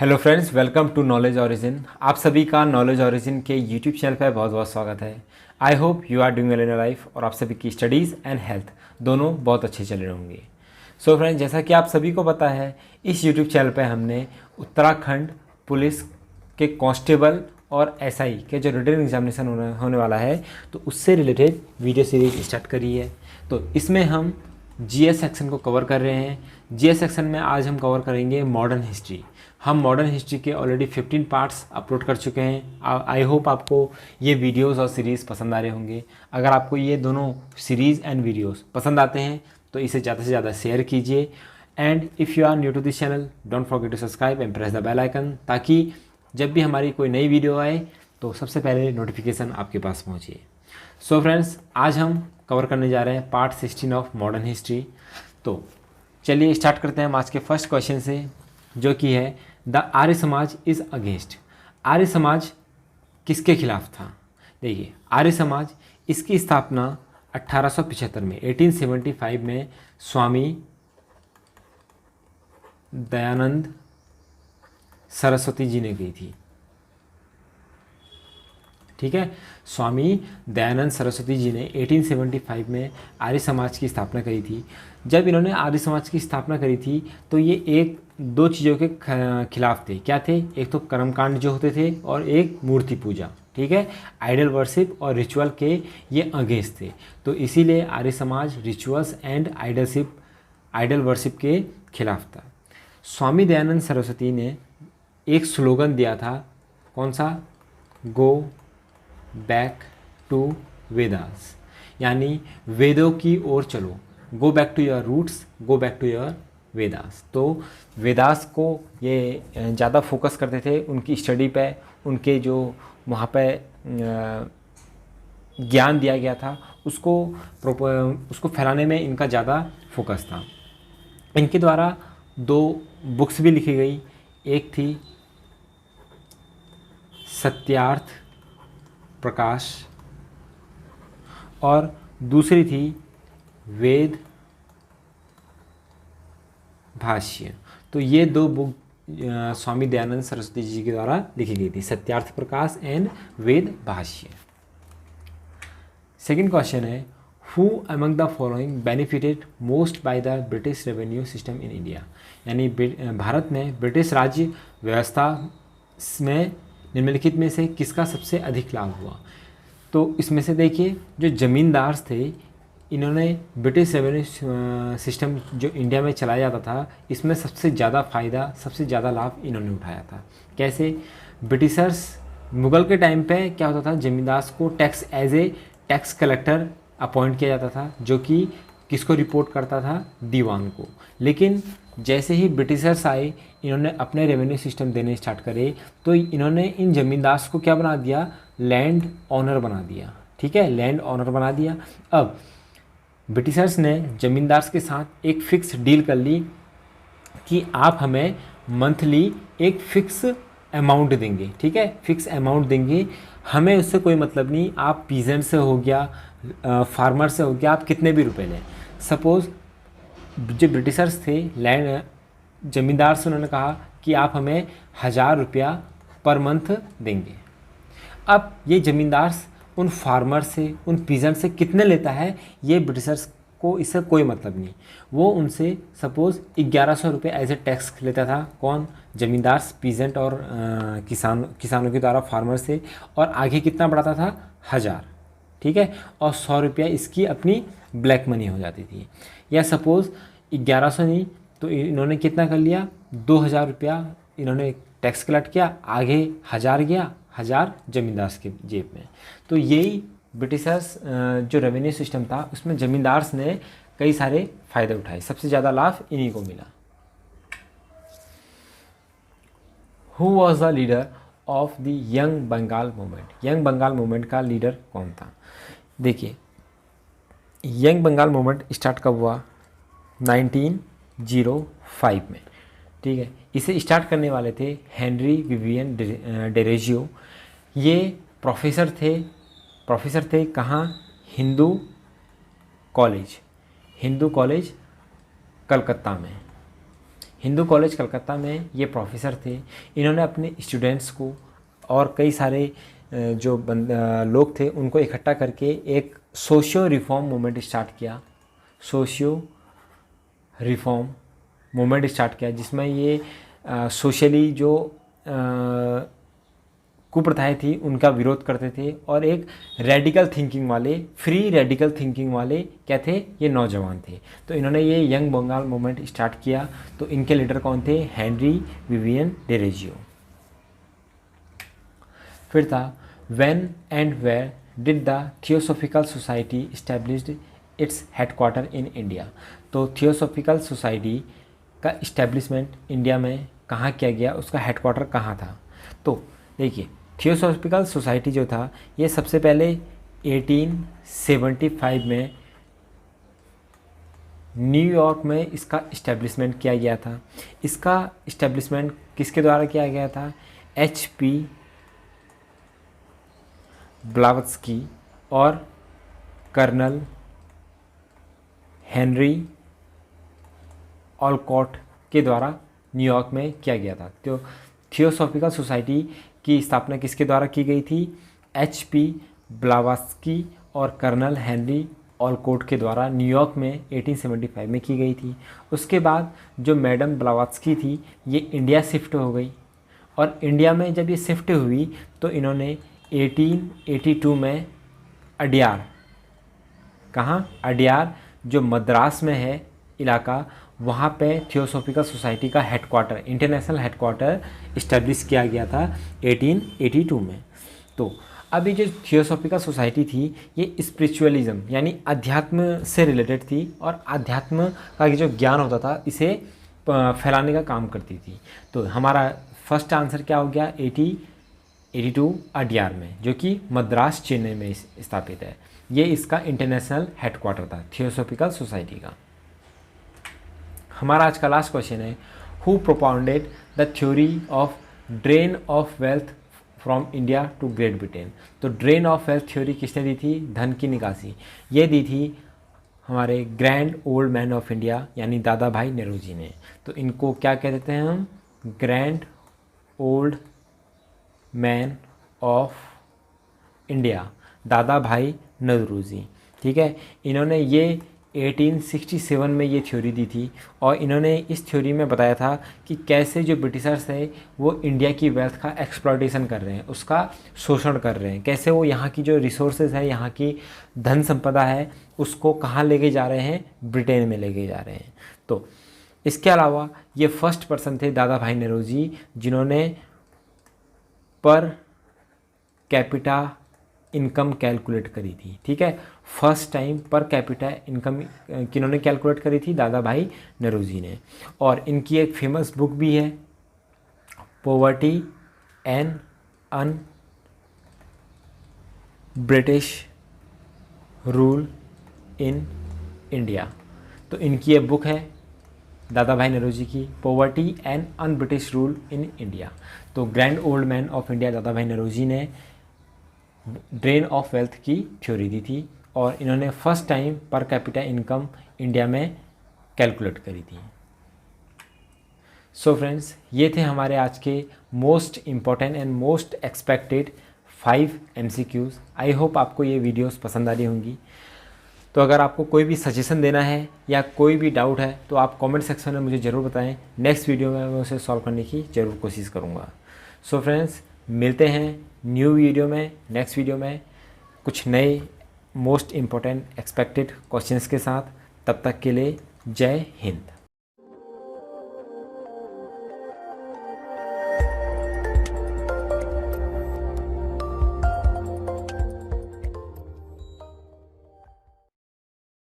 Hello friends, welcome to knowledge origin. आप सभी का नॉलेज ओरिजिन के यूट्यूब चैनल पर बहुत बहुत स्वागत है। I hope you are doing well in your life और आप सभी की स्टडीज़ एंड हेल्थ दोनों बहुत अच्छे चल रहे होंगे। सो फ्रेंड्स, जैसा कि आप सभी को पता है, इस यूट्यूब चैनल पर हमने उत्तराखंड पुलिस के कांस्टेबल और एसआई के जो रिटन एग्जामिनेशन होने वाला है, तो उससे रिलेटेड वीडियो सीरीज स्टार्ट करी है। तो इसमें हम जीएस सेक्शन को कवर कर रहे हैं। जीएस सेक्शन में आज हम कवर करेंगे मॉडर्न हिस्ट्री। हम मॉडर्न हिस्ट्री के ऑलरेडी 15 पार्ट्स अपलोड कर चुके हैं। आई होप आपको ये वीडियोस और सीरीज़ पसंद आ रहे होंगे। अगर आपको ये दोनों सीरीज़ एंड वीडियोस पसंद आते हैं तो इसे ज़्यादा से ज़्यादा शेयर कीजिए। And if you are new to this channel, don't forget to subscribe and press the bell icon, ताकि जब भी हमारी कोई नई वीडियो आए तो सबसे पहले नोटिफिकेशन आपके पास पहुँचे। सो फ्रेंड्स, आज हम कवर करने जा रहे हैं पार्ट 16 ऑफ मॉडर्न हिस्ट्री। तो चलिए स्टार्ट करते हैं हम आज के फर्स्ट क्वेश्चन से, जो कि है the Arya Samaj is against. Arya Samaj किसके खिलाफ था? देखिए, आर्य समाज, इसकी स्थापना 1875 में 1875 में स्वामी दयानंद सरस्वती जी ने की थी। ठीक है, स्वामी दयानंद सरस्वती जी ने 1875 में आर्य समाज की स्थापना करी थी। जब इन्होंने आर्य समाज की स्थापना करी थी तो ये एक दो चीज़ों के खिलाफ थे। क्या थे? एक तो कर्मकांड जो होते थे और एक मूर्ति पूजा। ठीक है, आइडल वर्शिप और रिचुअल के ये अगेंस्ट थे। तो इसीलिए Arya Samaj rituals and idol worship के खिलाफ था। स्वामी दयानंद सरस्वती ने एक स्लोगन दिया था। कौन सा? गो बैक टू वेदास, यानी वेदों की ओर चलो। Go back to your roots, go back to your Vedas. तो वेदास को ये ज़्यादा फोकस करते थे, उनकी स्टडी पे, उनके जो वहाँ पे ज्ञान दिया गया था उसको फैलाने में इनका ज़्यादा फोकस था। इनके द्वारा दो बुक्स भी लिखी गई। एक थी सत्यार्थ प्रकाश और दूसरी थी वेद भाष्य। तो ये दो बुक स्वामी दयानंद सरस्वती जी के द्वारा लिखी गई थी, सत्यार्थ प्रकाश एंड वेद भाष्य। सेकंड क्वेश्चन है, who among the following benefited most by the British revenue system in India. यानी भारत में ब्रिटिश राज्य व्यवस्था में निम्नलिखित में से किसका सबसे अधिक लाभ हुआ? तो इसमें से देखिए, जो ज़मींदार थे, इन्होंने ब्रिटिश रेवेन्यू सिस्टम जो इंडिया में चलाया जाता था, इसमें सबसे ज़्यादा फ़ायदा, सबसे ज़्यादा लाभ इन्होंने उठाया था। कैसे? ब्रिटिशर्स मुग़ल के टाइम पे क्या होता था, ज़मींदार को tax as a tax collector appoint किया जाता था, जो कि किसको रिपोर्ट करता था? दीवान को। लेकिन जैसे ही ब्रिटिशर्स आए, इन्होंने अपने रेवेन्यू सिस्टम देने स्टार्ट करे, तो इन्होंने इन ज़मींदार को क्या बना दिया? लैंड ऑनर बना दिया। ठीक है, लैंड ऑनर बना दिया। अब ब्रिटिशर्स ने ज़मींदार के साथ एक फ़िक्स डील कर ली कि आप हमें मंथली एक फ़िक्स अमाउंट देंगे। ठीक है, फ़िक्स अमाउंट देंगे, हमें उससे कोई मतलब नहीं। आप पीजेंट से हो गया, फार्मर से हो गया, आप कितने भी रुपए लें। सपोज़ जो ब्रिटिशर्स थे, लैंड ज़मींदार से उन्होंने कहा कि आप हमें 1000 रुपया पर मंथ देंगे। अब ये ज़मींदार उन फार्मर से, उन पीजेंट से कितने लेता है, ये ब्रिटिशर्स को इससे कोई मतलब नहीं। वो उनसे सपोज़ 1100 रुपये एज ए टैक्स लेता था। कौन? ज़मींदार, पीजेंट और किसानों के द्वारा फार्मर से। और आगे कितना बढ़ाता था? 1000। ठीक है, और 100 रुपया इसकी अपनी ब्लैक मनी हो जाती थी। या सपोज़ 1100 नहीं तो इन्होंने कितना कर लिया? 2000 रुपया इन्होंने टैक्स कलेक्ट किया, आगे 1000 गया, 1000 ज़मींदार के जेब में। तो यही ब्रिटिशर्स जो रेवेन्यू सिस्टम था, उसमें ज़मींदार ने कई सारे फ़ायदे उठाए, सबसे ज़्यादा लाभ इन्हीं को मिला। Who was the leader of the young Bengal movement? Young Bengal movement का लीडर कौन था? देखिए, यंग बंगाल मूवमेंट स्टार्ट कब हुआ? 1905 में। ठीक है, इसे स्टार्ट करने वाले थे हेनरी विवियन डेरेजियो। ये प्रोफेसर थे कहाँ? हिंदू कॉलेज कलकत्ता में। हिंदू कॉलेज कलकत्ता में ये प्रोफेसर थे। इन्होंने अपने स्टूडेंट्स को और कई सारे जो लोग थे उनको इकट्ठा करके एक सोशियो रिफॉर्म मूवमेंट स्टार्ट किया। सोशियो रिफॉर्म मूवमेंट स्टार्ट किया जिसमें ये सोशली जो कुप्रथाएं थी उनका विरोध करते थे और एक रेडिकल थिंकिंग वाले, फ्री रेडिकल थिंकिंग वाले क्या थे, ये नौजवान थे। तो इन्होंने ये यंग बंगाल मूवमेंट स्टार्ट किया। तो इनके लीडर कौन थे? Henry Vivian Derozio. फिर था when and where did the theosophical society established its headquarter in India. तो थियोसॉफिकल सोसाइटी का इस्टेब्लिशमेंट इंडिया में कहाँ किया गया, उसका हेडक्वार्टर कहाँ था? तो देखिए, थियोसॉफिकल सोसाइटी जो था ये सबसे पहले 1875 में न्यूयॉर्क में इसका इस्टेब्लिशमेंट किया गया था। इसका इस्टेब्लिशमेंट किसके द्वारा किया गया था? HP ब्लावत्स्की और कर्नल हेनरी ऑलकॉट के द्वारा न्यूयॉर्क में किया गया था। तो थियोसॉफिकल सोसाइटी की स्थापना किसके द्वारा की गई थी? HP ब्लावत्स्की और कर्नल हेनरी ऑलकॉट के द्वारा न्यूयॉर्क में 1875 में की गई थी। उसके बाद जो मैडम ब्लावत्स्की थी ये इंडिया शिफ्ट हो गई और इंडिया में जब ये शिफ्ट हुई तो इन्होंने 1882 में अडयार, कहाँ? अडयार जो मद्रास में है इलाका, वहाँ पे थियोसॉफिकल सोसाइटी का हेडक्वार्टर, इंटरनेशनल हेडक्वार्टर इस्टेब्लिश किया गया था 1882 में। तो अभी जो थियोसॉफिकल सोसाइटी थी ये स्पिरिचुअलिज्म यानी अध्यात्म से रिलेटेड थी और अध्यात्म का जो ज्ञान होता था इसे फैलाने का काम करती थी। तो हमारा फर्स्ट आंसर क्या हो गया? 1882 अडयार में, जो कि मद्रास चेन्नई में स्थापित है। ये इसका इंटरनेशनल हेडक्वार्टर था थियोसॉफिकल सोसाइटी का। हमारा आज का लास्ट क्वेश्चन है, who propounded the theory of drain of wealth from India to Great Britain. तो ड्रेन ऑफ वेल्थ थ्योरी किसने दी थी? धन की निकासी, ये दी थी हमारे grand old man of India यानी दादा भाई नेहरू ने। तो इनको क्या कह देते हैं हम? Grand old man of India, Dada Bhai Nehru जी। ठीक है, इन्होंने ये 1867 में ये थ्योरी दी थी और इन्होंने इस थ्योरी में बताया था कि कैसे जो ब्रिटिशर्स है वो इंडिया की वेल्थ का एक्सप्लॉयटेशन कर रहे हैं, उसका शोषण कर रहे हैं, कैसे वो यहाँ की जो रिसोर्सेज है, यहाँ की धन संपदा है, उसको कहाँ लेके जा रहे हैं? ब्रिटेन में लेके जा रहे हैं। तो इसके अलावा ये फर्स्ट पर्सन थे दादा भाई नेहरू जी जिन्होंने पर कैपिटा इनकम कैलकुलेट करी थी। ठीक है, first time per capita income किन्होंने कैलकुलेट करी थी? दादा भाई नेहरू जी ने। और इनकी एक फेमस बुक भी है, poverty and un British rule in India. तो इनकी एक बुक है दादा भाई नेहरू जी की, poverty and un British rule in India. तो grand old man of India Dada Bhai Nehru ji ने ड्रेन ऑफ वेल्थ की थ्योरी दी थी और इन्होंने first time per capita income India में कैलकुलेट करी थी। सो फ्रेंड्स, ये थे हमारे आज के most important and most expected 5 MCQs। I hope आपको ये वीडियोस पसंद आ रही होंगी। तो अगर आपको कोई भी सजेशन देना है या कोई भी डाउट है तो आप कमेंट सेक्शन में मुझे ज़रूर बताएं। नेक्स्ट वीडियो में मैं उसे सॉल्व करने की ज़रूर कोशिश करूँगा। सो फ्रेंड्स, मिलते हैं न्यू वीडियो में, नेक्स्ट वीडियो में कुछ नए मोस्ट इम्पोर्टेंट एक्सपेक्टेड क्वेश्चंस के साथ। तब तक के लिए जय हिंद।